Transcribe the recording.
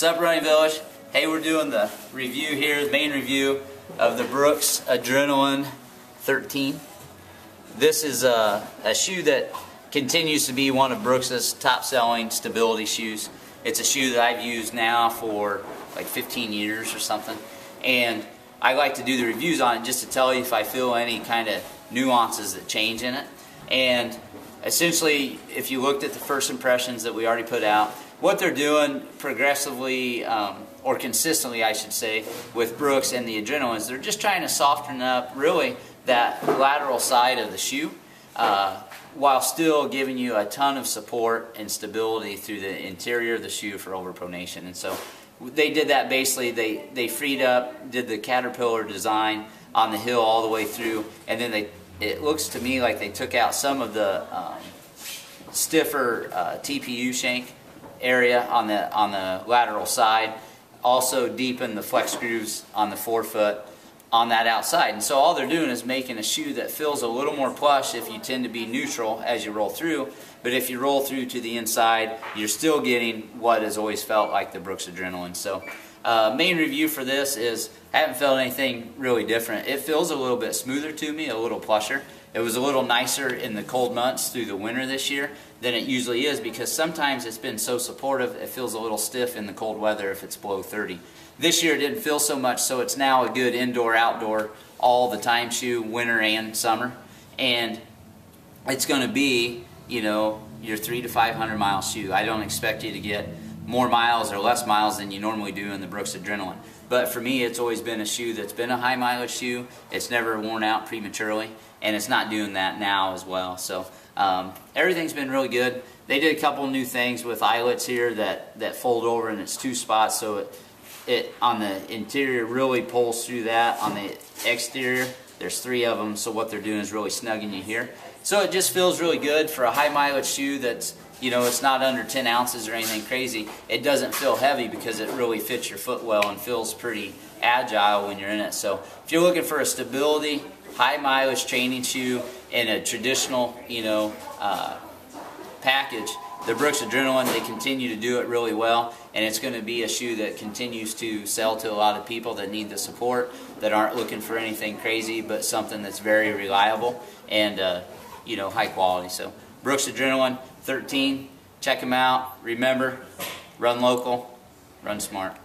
What's up, Running Village? Hey, we're doing the review here, the main review of the Brooks Adrenaline 13. This is a shoe that continues to be one of Brooks's top-selling stability shoes. It's a shoe that I've used now for like 15 years or something, and I like to do the reviews on it just to tell you if I feel any kind of nuances that change in it. And essentially, if you looked at the first impressions that we already put out, what they're doing progressively, or consistently I should say, with Brooks and the Adrenaline is they're just trying to soften up really that lateral side of the shoe while still giving you a ton of support and stability through the interior of the shoe for overpronation. And so they did that basically, they freed up, did the caterpillar design on the heel all the way through, and then it looks to me like they took out some of the stiffer TPU shank area on the lateral side, also deepen the flex grooves on the forefoot on that outside. And so all they're doing is making a shoe that feels a little more plush if you tend to be neutral as you roll through, but if you roll through to the inside, you're still getting what has always felt like the Brooks Adrenaline. So main review for this is I haven't felt anything really different. It feels a little bit smoother to me, a little plusher. It was a little nicer in the cold months through the winter this year than it usually is, because sometimes it's been so supportive it feels a little stiff in the cold weather if it's below 30. This year it didn't feel so much, so it's now a good indoor outdoor all the time shoe, winter and summer, and it's going to be, you know, your 300 to 500 mile shoe. I don't expect you to get more miles or less miles than you normally do in the Brooks Adrenaline, but for me it's always been a shoe that's been a high mileage shoe. It's never worn out prematurely, and it's not doing that now as well. So everything's been really good. They did a couple new things with eyelets here that fold over in its two spots, so it on the interior really pulls through that. On the exterior there's three of them, so what they're doing is really snugging you here. So it just feels really good for a high mileage shoe that's, you know, it's not under 10 ounces or anything crazy. It doesn't feel heavy because it really fits your foot well and feels pretty agile when you're in it. So if you're looking for a stability, high mileage training shoe in a traditional, you know, package, the Brooks Adrenaline, they continue to do it really well, and it's going to be a shoe that continues to sell to a lot of people that need the support, that aren't looking for anything crazy, but something that's very reliable and you know, high quality. So Brooks Adrenaline 13, check them out. Remember, run local, run smart.